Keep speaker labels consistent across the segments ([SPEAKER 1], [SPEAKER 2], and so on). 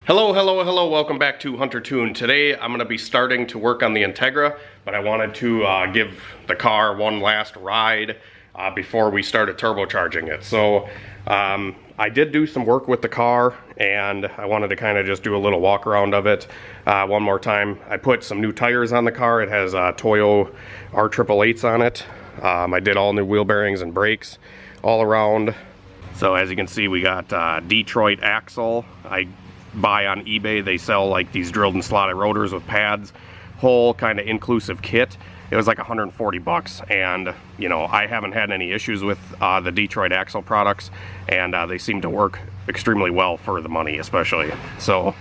[SPEAKER 1] Hello, welcome back to Hunter Tune. Today I'm going to be starting to work on the Integra, but I wanted to give the car one last ride before we started turbocharging it. So I did do some work with the car, and I wanted to kind of just do a little walk around of it one more time. I put some new tires on the car. It has Toyo R888s on it. I did all new wheel bearings and brakes all around. So as you can see, we got Detroit axle. I buy on eBay. They sell like these drilled and slotted rotors with pads, whole kind of inclusive kit. It was like 140 bucks, and you know, I haven't had any issues with the Detroit axle products, and they seem to work extremely well for the money, especially. So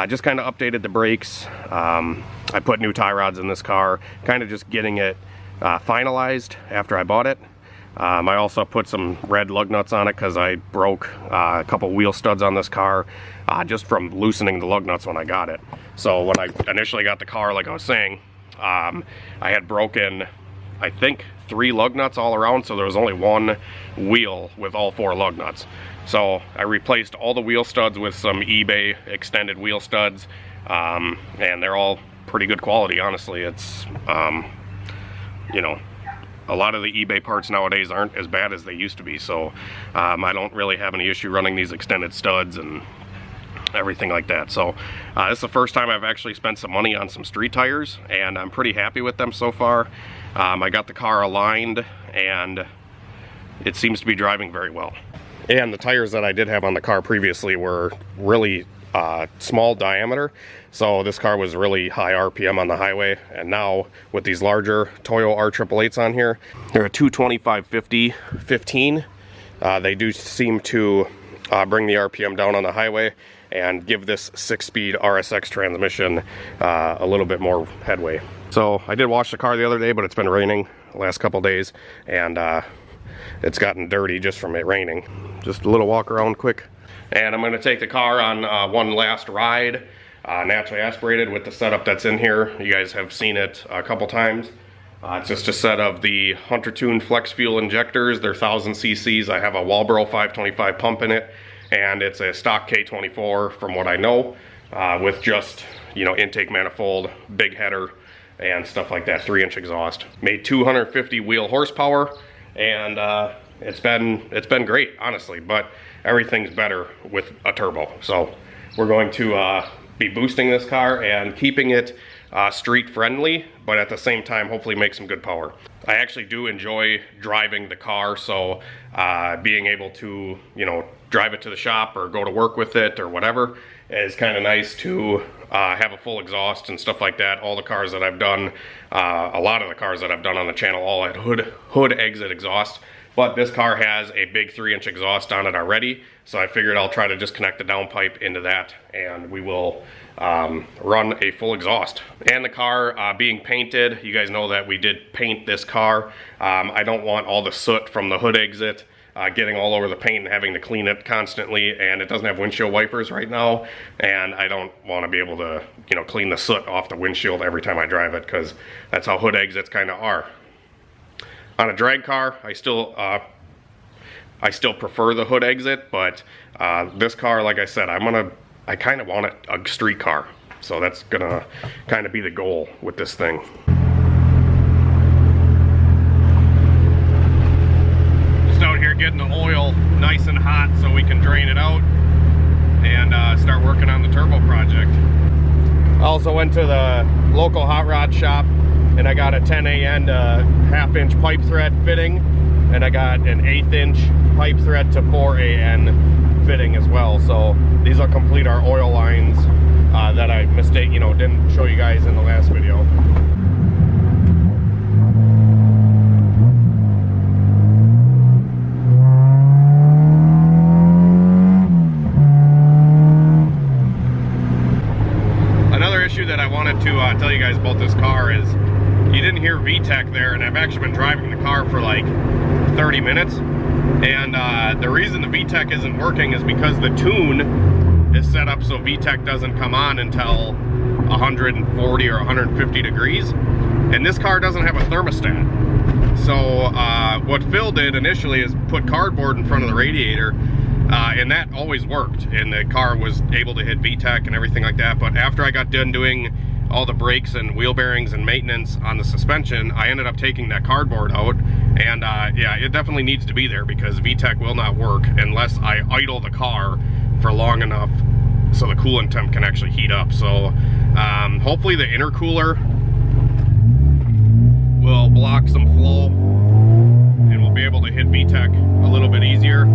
[SPEAKER 1] just kind of updated the brakes. I put new tie rods in this car, kind of just getting it finalized after I bought it. I also put some red lug nuts on it because I broke a couple wheel studs on this car just from loosening the lug nuts when I got it. So when I initially got the car, like I was saying, I had broken, I think, 3 lug nuts all around, so there was only one wheel with all 4 lug nuts. So I replaced all the wheel studs with some eBay extended wheel studs, and they're all pretty good quality, honestly. It's, you know, a lot of the eBay parts nowadays aren't as bad as they used to be, so I don't really have any issue running these extended studs and everything like that. So this is the first time I've actually spent some money on some street tires, and I'm pretty happy with them so far. I got the car aligned, and it seems to be driving very well. And the tires that I did have on the car previously were really small diameter, so this car was really high RPM on the highway, and now with these larger Toyo R888s on here, they're a 225/50/15. They do seem to bring the RPM down on the highway and give this 6-speed RSX transmission a little bit more headway. So I did wash the car the other day, but it's been raining the last couple days, and it's gotten dirty just from it raining. Just a little walk around quick. And I'm going to take the car on one last ride, naturally aspirated with the setup that's in here. You guys have seen it a couple times. It's just a set of the Hunter Tune flex fuel injectors. They're 1000 cc's. I have a Walbro 525 pump in it, and it's a stock K24 from what I know, with just, you know, intake manifold, big header, and stuff like that, 3-inch exhaust. Made 250 wheel horsepower, and it's been great, honestly, but everything's better with a turbo. So we're going to be boosting this car and keeping it street friendly, but at the same time hopefully make some good power. I actually do enjoy driving the car, so being able to, you know, drive it to the shop or go to work with it or whatever is kind of nice to have a full exhaust and stuff like that. All the cars that I've done, a lot of the cars that I've done on the channel all had hood exit exhaust. But this car has a big 3-inch exhaust on it already, so I figured I'll try to just connect the downpipe into that, and we will run a full exhaust. And the car being painted, you guys know that we did paint this car. I don't want all the soot from the hood exit getting all over the paint and having to clean it constantly, and it doesn't have windshield wipers right now, and I don't want to be able to, you know, clean the soot off the windshield every time I drive it, because that's how hood exits kind of are. On a drag car, I still prefer the hood exit, but this car, like I said, I kind of want it a street car. So that's gonna kind of be the goal with this thing. Just out here getting the oil nice and hot so we can drain it out and start working on the turbo project. I also went to the local hot rod shop, and I got a 10AN to 1/2-inch pipe thread fitting, and I got an 1/8-inch pipe thread to 4AN fitting as well. So these will complete our oil lines that I didn't show you guys in the last video. Another issue that I wanted to tell you guys about this car is, you didn't hear VTEC there, and I've actually been driving the car for like 30 minutes, and the reason the VTEC isn't working is because the tune is set up so VTEC doesn't come on until 140 or 150 degrees, and this car doesn't have a thermostat. So what Phil did initially is put cardboard in front of the radiator and that always worked, and the car was able to hit VTEC and everything like that. But after I got done doing all the brakes and wheel bearings and maintenance on the suspension, I ended up taking that cardboard out, and yeah, it definitely needs to be there because VTEC will not work unless I idle the car for long enough so the coolant temp can actually heat up. So hopefully the intercooler will block some flow and we'll be able to hit VTEC a little bit easier.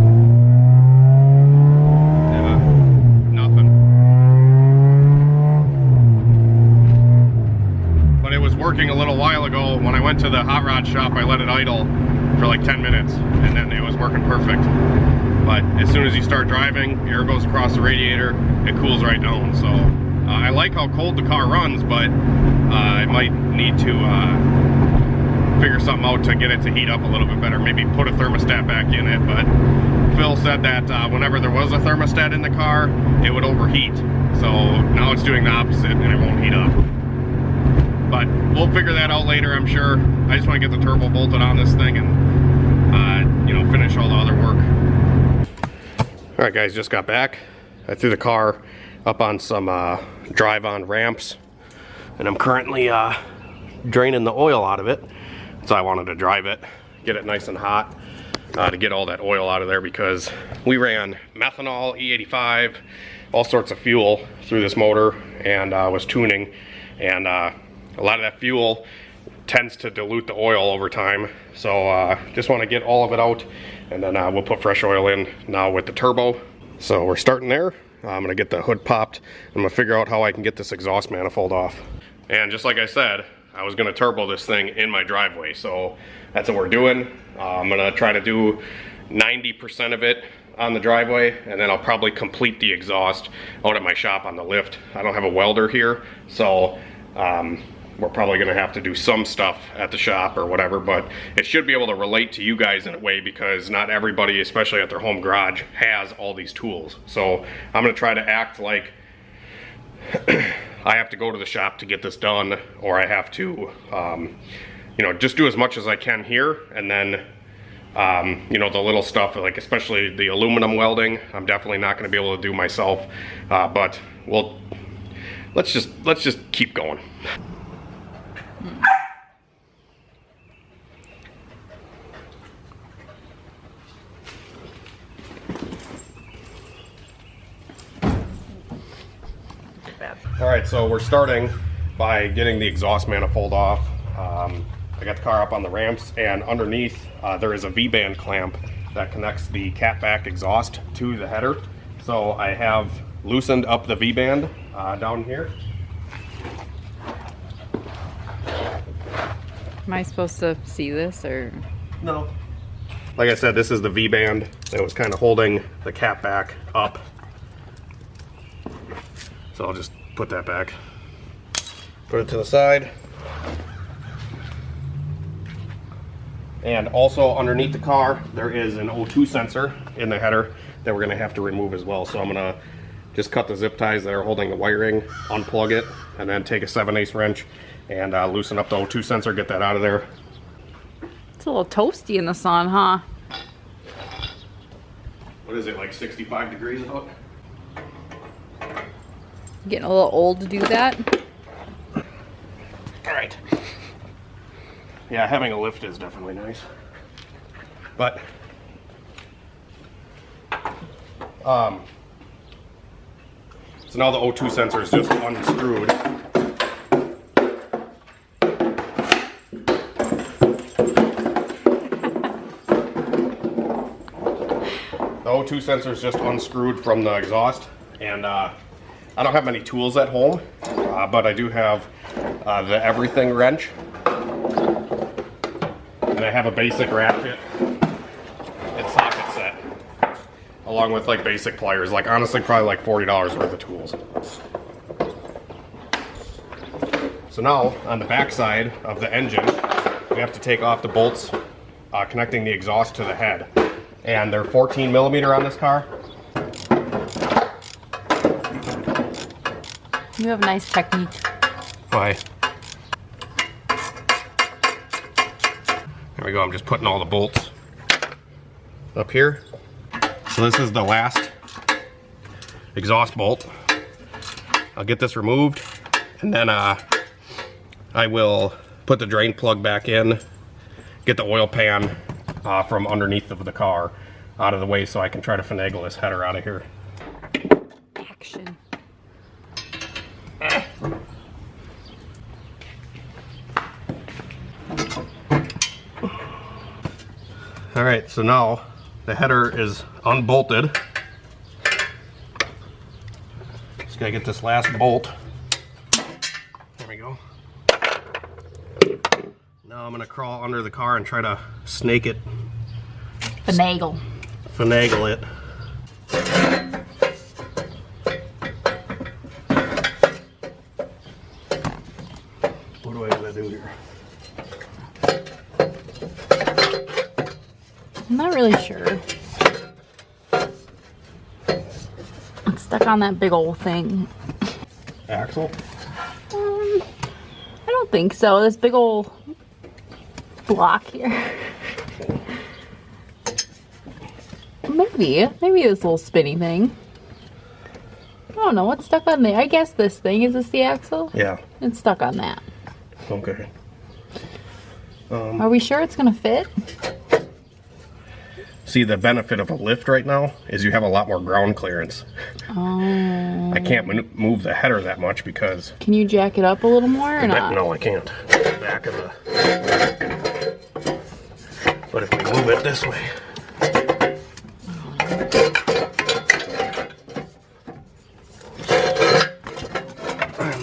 [SPEAKER 1] Yeah, nothing. But it was working a little while ago. When I went to the hot rod shop, I let it idle for like 10 minutes and then it was working perfect. But as soon as you start driving, air goes across the radiator, it cools right down. So I like how cold the car runs, but I might need to figure something out to get it to heat up a little bit better. Maybe put a thermostat back in it. But Phil said that whenever there was a thermostat in the car, it would overheat. So now it's doing the opposite and it won't heat up. But we'll figure that out later, I'm sure. I just want to get the turbo bolted on this thing and you know, finish all the other work. All right, guys, just got back. I threw the car up on some drive-on ramps, and I'm currently draining the oil out of it. So I wanted to drive it, get it nice and hot to get all that oil out of there, because we ran methanol, E85, all sorts of fuel through this motor, and was tuning, and a lot of that fuel tends to dilute the oil over time. So just want to get all of it out, and then we'll put fresh oil in now with the turbo. So we're starting there. I'm gonna get the hood popped. I'm gonna figure out how I can get this exhaust manifold off. And just like I said, I was gonna turbo this thing in my driveway. So that's what we're doing. I'm gonna try to do 90% of it on the driveway, and then I'll probably complete the exhaust out at my shop on the lift. I don't have a welder here, so we're probably gonna have to do some stuff at the shop or whatever, but it should be able to relate to you guys in a way, because not everybody, especially at their home garage, has all these tools. So I'm gonna try to act like I have to go to the shop to get this done, or I have to, you know, just do as much as I can here, and then, you know, the little stuff, like especially the aluminum welding, I'm definitely not gonna be able to do myself, but let's just keep going. All right, so we're starting by getting the exhaust manifold off. I got the car up on the ramps, and underneath there is a V-band clamp that connects the catback exhaust to the header. So I have loosened up the V-band down here.
[SPEAKER 2] Am I supposed to see this, or?
[SPEAKER 1] No. Like I said, this is the V-band that was kind of holding the cap back up. So I'll just put that back. Put it to the side. And also underneath the car, there is an O2 sensor in the header that we're gonna have to remove as well. So I'm gonna just cut the zip ties that are holding the wiring, unplug it, and then take a 7/8 wrench and loosen up the O2 sensor, get that out of there.
[SPEAKER 2] It's a little toasty in the sun, huh?
[SPEAKER 1] What is it, like 65 degrees out?
[SPEAKER 2] Getting a little old to do that.
[SPEAKER 1] All right. Yeah, having a lift is definitely nice. But, so now the O2 sensor is just unscrewed. The O2 sensor is just unscrewed from the exhaust, and I don't have many tools at home, but I do have the everything wrench, and I have a basic ratchet and socket set, along with like basic pliers. Like honestly, probably like $40 worth of tools. So now on the back side of the engine, we have to take off the bolts connecting the exhaust to the head, and they're 14 millimeter on this car.
[SPEAKER 2] You have nice technique.
[SPEAKER 1] Why? There we go. I'm just putting all the bolts up here. So this is the last exhaust bolt. I'll get this removed, and then I will put the drain plug back in, get the oil pan from underneath of the car out of the way so I can try to finagle this header out of here.
[SPEAKER 2] Action.
[SPEAKER 1] All right, so now the header is unbolted. Just gotta get this last bolt. There we go. Now I'm gonna crawl under the car and try to snake it.
[SPEAKER 2] Finagle.
[SPEAKER 1] Finagle it. What do I gotta do here?
[SPEAKER 2] I'm not really sure. It's stuck on that big old thing.
[SPEAKER 1] Axle?
[SPEAKER 2] I don't think so. This big old block here. Maybe this little spinny thing. I don't know what's stuck on there. I guess this thing, is this the axle?
[SPEAKER 1] Yeah.
[SPEAKER 2] It's stuck on that.
[SPEAKER 1] Okay.
[SPEAKER 2] Are we sure it's gonna fit?
[SPEAKER 1] See, the benefit of a lift right now is you have a lot more ground clearance.
[SPEAKER 2] Oh.
[SPEAKER 1] I can't move the header that much because...
[SPEAKER 2] Can you jack it up a little more or not?
[SPEAKER 1] No, I can't. Back of the... But if we move it this way...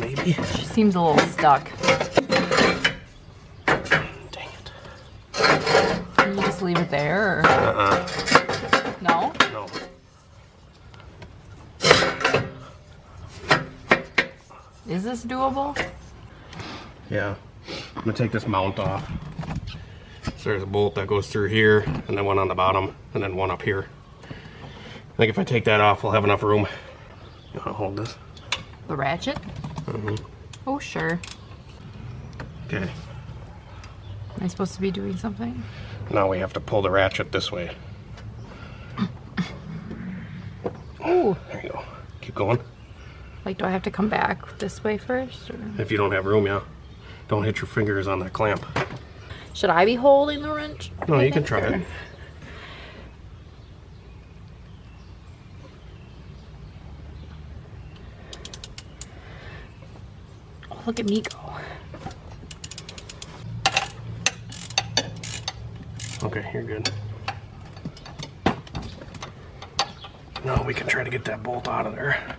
[SPEAKER 1] Maybe.
[SPEAKER 2] She seems a little stuck.
[SPEAKER 1] Dang it.
[SPEAKER 2] Can you just leave it there? Or? No?
[SPEAKER 1] No.
[SPEAKER 2] Is this doable?
[SPEAKER 1] Yeah. I'm gonna take this mount off. So there's a bolt that goes through here, and then one on the bottom, and then one up here. I think if I take that off, we'll have enough room. You wanna hold this?
[SPEAKER 2] The ratchet?
[SPEAKER 1] Mm-hmm.
[SPEAKER 2] Oh, sure.
[SPEAKER 1] Okay.
[SPEAKER 2] Am I supposed to be doing something?
[SPEAKER 1] Now we have to pull the ratchet this way.
[SPEAKER 2] Oh.
[SPEAKER 1] There you go. Keep going.
[SPEAKER 2] Like, do I have to come back this way first? Or?
[SPEAKER 1] If you don't have room, yeah. Don't hit your fingers on that clamp.
[SPEAKER 2] Should I be holding the wrench?
[SPEAKER 1] No, you can try it.
[SPEAKER 2] Oh, look at me go.
[SPEAKER 1] Okay, you're good. Now we can try to get that bolt out of there.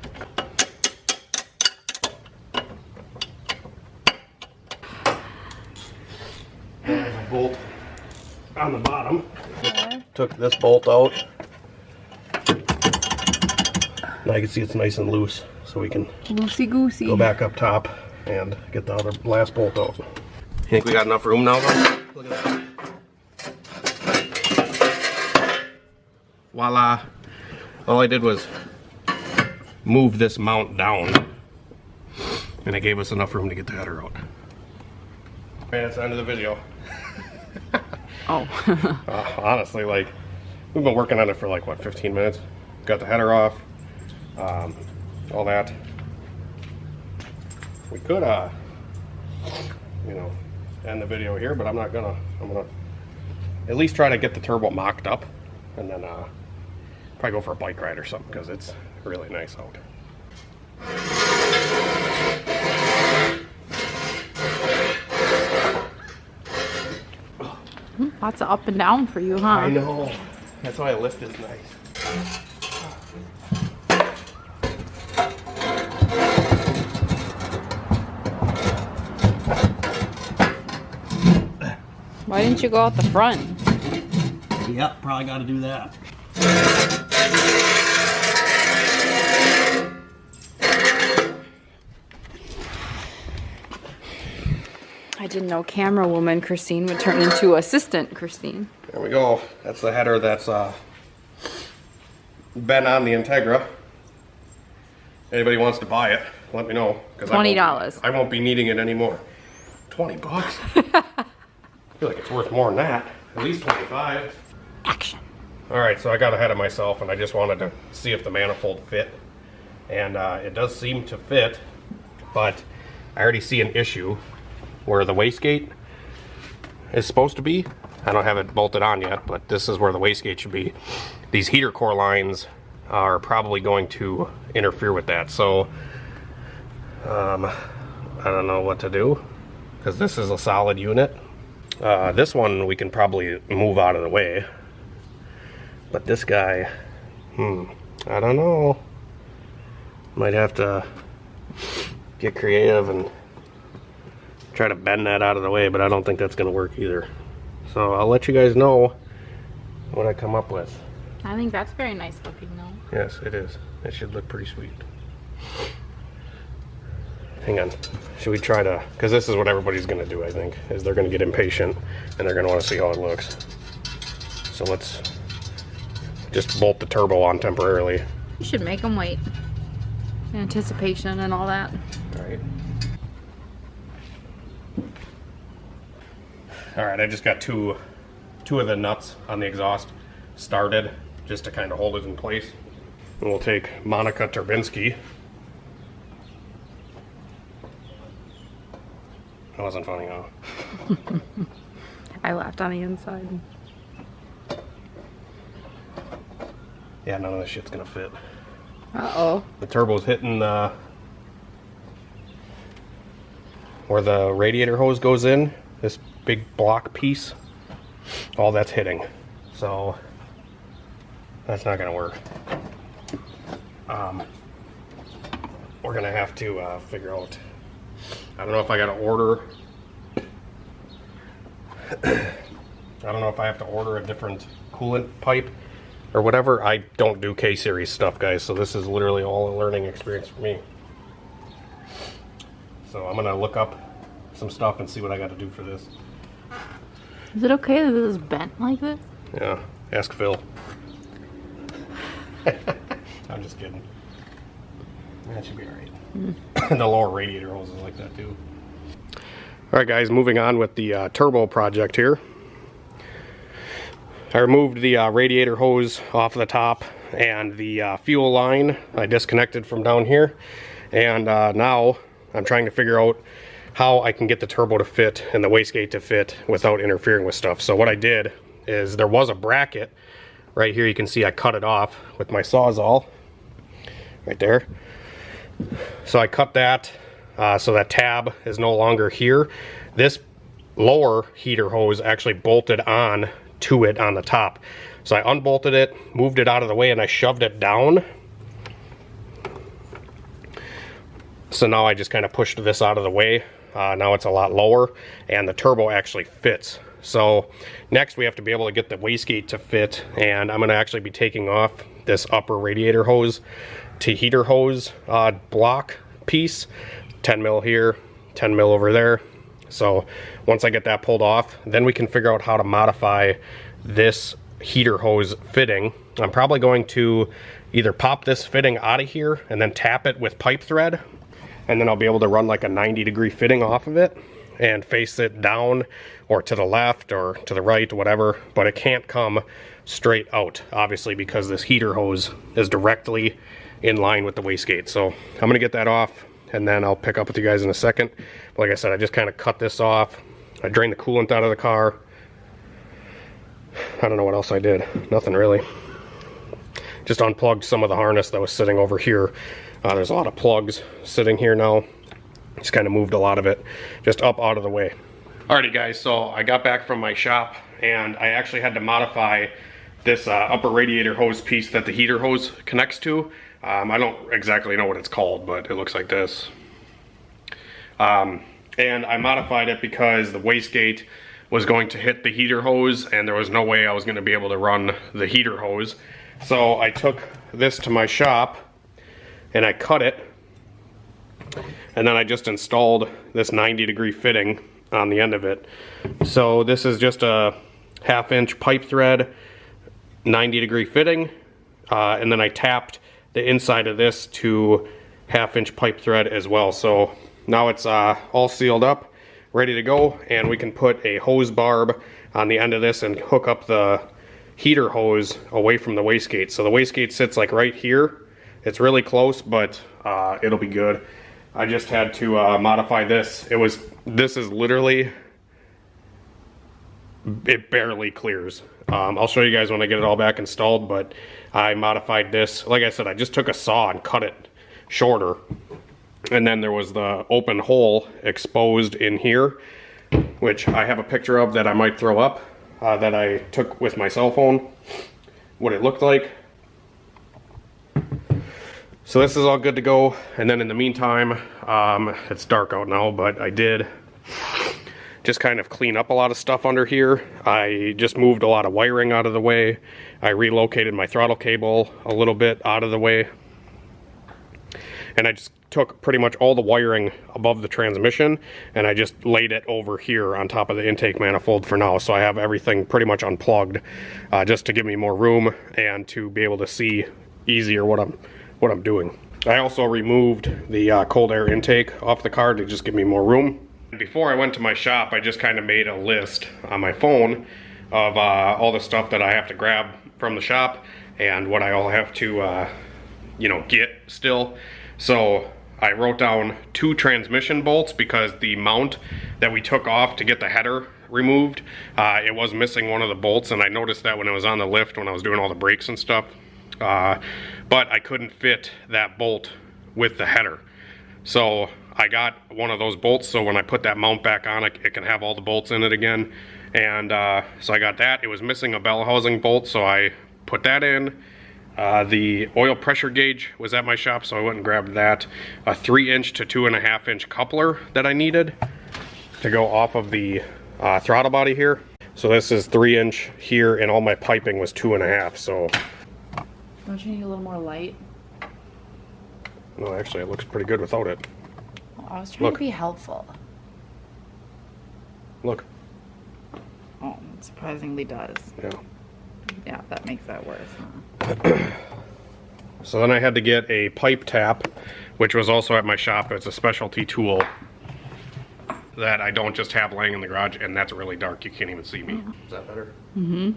[SPEAKER 1] There's a bolt on the bottom.
[SPEAKER 2] Okay.
[SPEAKER 1] Took this bolt out. Now you can see it's nice and loose, so we can
[SPEAKER 2] Loosey goosey.
[SPEAKER 1] go back up top and get the other last bolt out. You think we got enough room now, though? Look at that. Voila. All I did was move this mount down, and it gave us enough room to get the header out. Okay, that's the end of the video.
[SPEAKER 2] Oh.
[SPEAKER 1] Honestly, like, we've been working on it for like, what, 15 minutes? Got the header off, all that. We could, you know, end the video here, but I'm not gonna. I'm gonna at least try to get the turbo mocked up, and then probably go for a bike ride or something, because it's really nice out.
[SPEAKER 2] Lots of up and down for you, huh?
[SPEAKER 1] I know. That's why a lift is nice.
[SPEAKER 2] Why didn't you go out the front?
[SPEAKER 1] Yep, probably got to do that.
[SPEAKER 2] I didn't know camera woman Christine would turn into assistant Christine.
[SPEAKER 1] There we go. That's the header that's been on the Integra. Anybody wants to buy it, let me know.
[SPEAKER 2] $20.
[SPEAKER 1] I won't be needing it anymore. 20 bucks? I feel like it's worth more than that. At least 25.
[SPEAKER 2] Action.
[SPEAKER 1] Alright, so I got ahead of myself and I just wanted to see if the manifold fit. And it does seem to fit, but I already see an issue where the wastegate is supposed to be. I don't have it bolted on yet, but this is where the wastegate should be. These heater core lines are probably going to interfere with that, so I don't know what to do, because this is a solid unit. This one we can probably move out of the way, but this guy, I don't know. Might have to get creative and try to bend that out of the way, but I don't think that's going to work either. So I'll let you guys know what I come up with.
[SPEAKER 2] I think that's very nice looking though.
[SPEAKER 1] Yes, it is. It should look pretty sweet. Hang on. Should we try to... because this is what everybody's going to do, I think, is they're going to get impatient and they're going to want to see how it looks. So let's just bolt the turbo on temporarily.
[SPEAKER 2] You should make them wait. Anticipation and all that.
[SPEAKER 1] Alright. Alright, I just got two of the nuts on the exhaust started just to kind of hold it in place. And we'll take Monica Turbinsky. That wasn't funny, huh?
[SPEAKER 2] I laughed on the inside.
[SPEAKER 1] Yeah, none of this shit's gonna fit.
[SPEAKER 2] Uh-oh.
[SPEAKER 1] The turbo's hitting where the radiator hose goes in, this big block piece. All that's hitting. So that's not gonna work. We're gonna have to figure out, I don't know if I gotta order I don't know if I have to order a different coolant pipe or whatever. I don't do K-series stuff, guys, so this is literally all a learning experience for me. So I'm gonna look up some stuff and see what I gotta do for this.
[SPEAKER 2] Is it okay that this is bent like this?
[SPEAKER 1] Yeah, ask Phil. I'm just kidding. That should be alright. The lower radiator hose is like that too. Alright guys, moving on with the turbo project here. I removed the radiator hose off of the top and the fuel line I disconnected from down here. And now I'm trying to figure out how I can get the turbo to fit and the wastegate to fit without interfering with stuff. So what I did is there was a bracket right here. You can see I cut it off with my Sawzall right there. So I cut that so that tab is no longer here. This lower heater hose actually bolted on to it on the top. So I unbolted it, moved it out of the way, and I shoved it down. So now I just kind of pushed this out of the way. Now it's a lot lower and the turbo actually fits. So next we have to be able to get the wastegate to fit, and I'm going to actually be taking off this upper radiator hose to heater hose block piece. 10 mil here, 10 mil over there. So once I get that pulled off, then we can figure out how to modify this heater hose fitting. I'm probably going to either pop this fitting out of here and then tap it with pipe thread, and then I'll be able to run like a 90-degree fitting off of it and face it down or to the left or to the right, whatever, but it can't come straight out, obviously, because this heater hose is directly in line with the wastegate. So I'm gonna get that off and then I'll pick up with you guys in a second. But like I said, I just kind of cut this off. I drained the coolant out of the car. I don't know what else I did. Nothing really. Just unplugged some of the harness that was sitting over here. There's a lot of plugs sitting here now. Just kind of moved a lot of it just up out of the way. Alrighty guys, so I got back from my shop and I actually had to modify this upper radiator hose piece that the heater hose connects to. I don't exactly know what it's called, but it looks like this. And I modified it because the wastegate was going to hit the heater hose and there was no way I was going to be able to run the heater hose. So I took this to my shop and I cut it, and then I just installed this 90-degree fitting on the end of it. So this is just a 1/2-inch pipe thread 90-degree fitting, and then I tapped the inside of this to 1/2-inch pipe thread as well. So now it's all sealed up, ready to go, and we can put a hose barb on the end of this and hook up the heater hose away from the wastegate. So the wastegate sits like right here. It's really close, but it'll be good. I just had to modify this. This is literally, it barely clears. I'll show you guys when I get it all back installed, but I modified this. Like I said, I just took a saw and cut it shorter. And then there was the open hole exposed in here, which I have a picture of that I might throw up, that I took with my cell phone, what it looked like. So this is all good to go. And then in the meantime, it's dark out now, but I did just kind of clean up a lot of stuff under here. I just moved a lot of wiring out of the way. I relocated my throttle cable a little bit out of the way. And I just took pretty much all the wiring above the transmission and I just laid it over here on top of the intake manifold for now. So I have everything pretty much unplugged, just to give me more room and to be able to see easier what I'm doing. I also removed the cold air intake off the car to just give me more room. Before I went to my shop, I just kind of made a list on my phone of all the stuff that I have to grab from the shop and what I all have to, get still. So I wrote down 2 transmission bolts because the mount that we took off to get the header removed, it was missing one of the bolts, and I noticed that when it was on the lift when I was doing all the brakes and stuff. But I couldn't fit that bolt with the header. So I got one of those bolts, so when I put that mount back on, it can have all the bolts in it again. And so I got that. It was missing a bell housing bolt, so I put that in. The oil pressure gauge was at my shop, so I went and grabbed that. A 3-inch to 2.5-inch coupler that I needed to go off of the throttle body here. So this is 3-inch here, and all my piping was 2.5. So
[SPEAKER 2] don't you need a little more light?
[SPEAKER 1] No, actually, it looks pretty good without it.
[SPEAKER 2] Well, I was trying to be helpful.
[SPEAKER 1] Look.
[SPEAKER 2] Oh, it surprisingly does.
[SPEAKER 1] Yeah.
[SPEAKER 2] Yeah, that makes that worse, huh?
[SPEAKER 1] So then I had to get a pipe tap, which was also at my shop. It's a specialty tool that I don't just have laying in the garage, and that's really dark. You can't even see me. Is that better? Mm-hmm.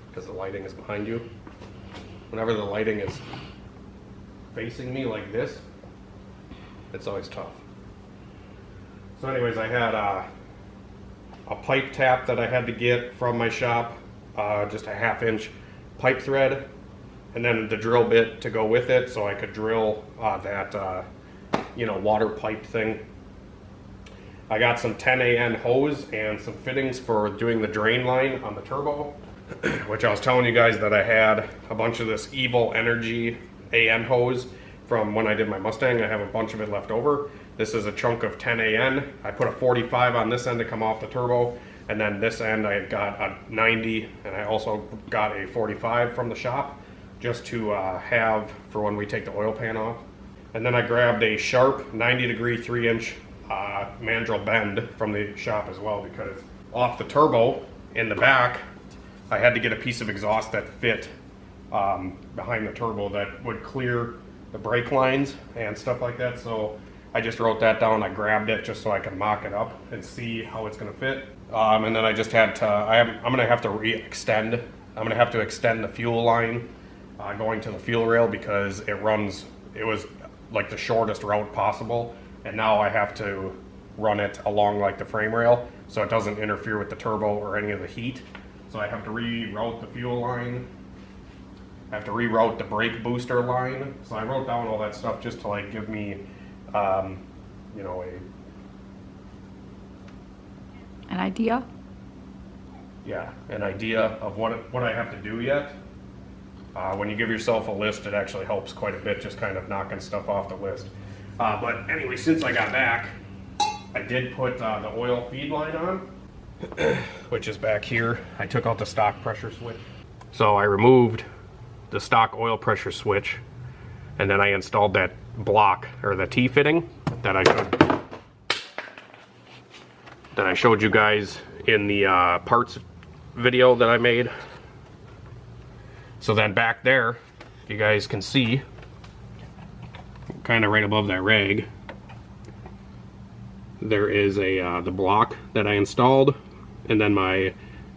[SPEAKER 1] Because the lighting is behind you. Whenever the lighting is facing me like this, it's always tough. So anyways, I had a pipe tap that I had to get from my shop, just a 1/2-inch pipe thread, and then the drill bit to go with it so I could drill that water pipe thing. I got some 10AN hose and some fittings for doing the drain line on the turbo, which I was telling you guys that I had a bunch of this Evil Energy AN hose from when I did my Mustang. I have a bunch of it left over. This is a chunk of 10AN. I put a 45 on this end to come off the turbo, and then this end I got a 90, and I also got a 45 from the shop just to have for when we take the oil pan off. And then I grabbed a sharp 90-degree 3-inch mandrel bend from the shop as well, because off the turbo in the back I had to get a piece of exhaust that fit behind the turbo that would clear the brake lines and stuff like that. So I just wrote that down. I grabbed it just so I can mock it up and see how it's going to fit. And then I just had to, I'm going to have to extend the fuel line going to the fuel rail, because it was like the shortest route possible, and now I have to run it along like the frame rail so it doesn't interfere with the turbo or any of the heat. So I have to reroute the fuel line. I have to reroute the brake booster line. So I wrote down all that stuff just to like give me, an
[SPEAKER 2] idea.
[SPEAKER 1] Yeah, an idea of what I have to do yet. When you give yourself a list, it actually helps quite a bit, just kind of knocking stuff off the list. But anyway, since I got back, I did put the oil feed line on, which is back here. I took out the stock pressure switch. So I removed the stock oil pressure switch, and then I installed that block, or the T-fitting that I showed you guys in the parts video that I made. So then back there, you guys can see, kind of right above that rag, there is the block that I installed, and then my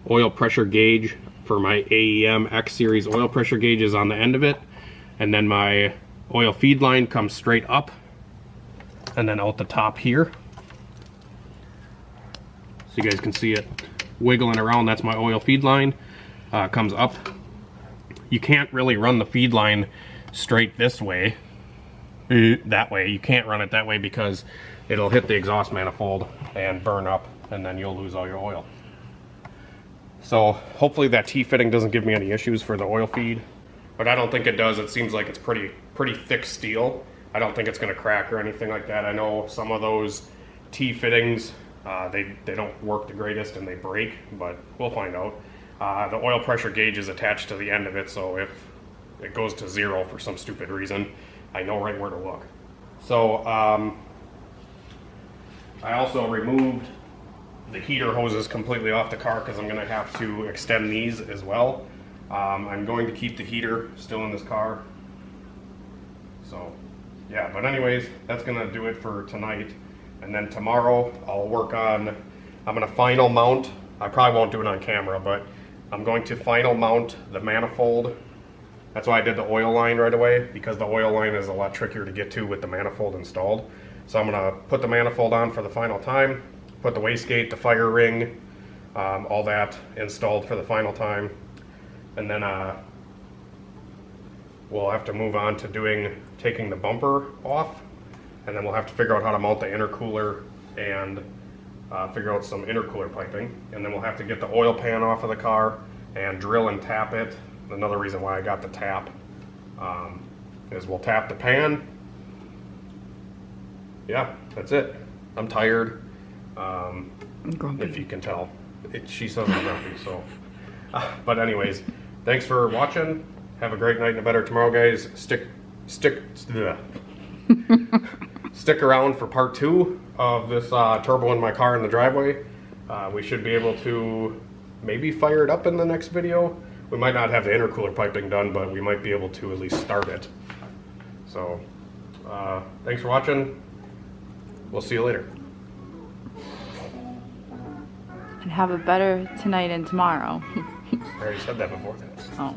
[SPEAKER 1] oil pressure gauge for my AEM X series oil pressure gauge is on the end of it, and then my oil feed line comes straight up and then out the top here. So you guys can see it wiggling around. That's my oil feed line. Comes up. You can't really run the feed line straight this way, that way. You can't run it that way because it'll hit the exhaust manifold and burn up, and then you'll lose all your oil. So hopefully that T-fitting doesn't give me any issues for the oil feed, but I don't think it does. It seems like it's pretty thick steel. I don't think it's going to crack or anything like that. I know some of those T-fittings, they don't work the greatest and they break, but we'll find out. The oil pressure gauge is attached to the end of it, so if it goes to 0 for some stupid reason, I know right where to look. So I also removed the heater hoses completely off the car because I'm going to have to extend these as well. I'm going to keep the heater still in this car. So yeah, but anyways, that's going to do it for tonight. And then tomorrow I'll work on, I'm going to final mount. I probably won't do it on camera, but I'm going to final mount the manifold. That's why I did the oil line right away, because the oil line is a lot trickier to get to with the manifold installed. So I'm going to put the manifold on for the final time, put the wastegate, the fire ring, all that installed for the final time. And then we'll have to move on to taking the bumper off, and then we'll have to figure out how to mount the intercooler and figure out some intercooler piping. And then we'll have to get the oil pan off of the car and drill and tap it. Another reason why I got the tap is we'll tap the pan. Yeah, that's it. I'm tired.
[SPEAKER 2] I'm grumpy.
[SPEAKER 1] If you can tell. She says I'm grumpy, so. But anyways, thanks for watching. Have a great night and a better tomorrow, guys. Stick around for part 2 of this turbo in my car in the driveway. We should be able to maybe fire it up in the next video. We might not have the intercooler piping done, but we might be able to at least start it. So, thanks for watching. We'll see you later.
[SPEAKER 2] And have a better tonight and tomorrow.
[SPEAKER 1] I already said that before that.
[SPEAKER 2] Oh.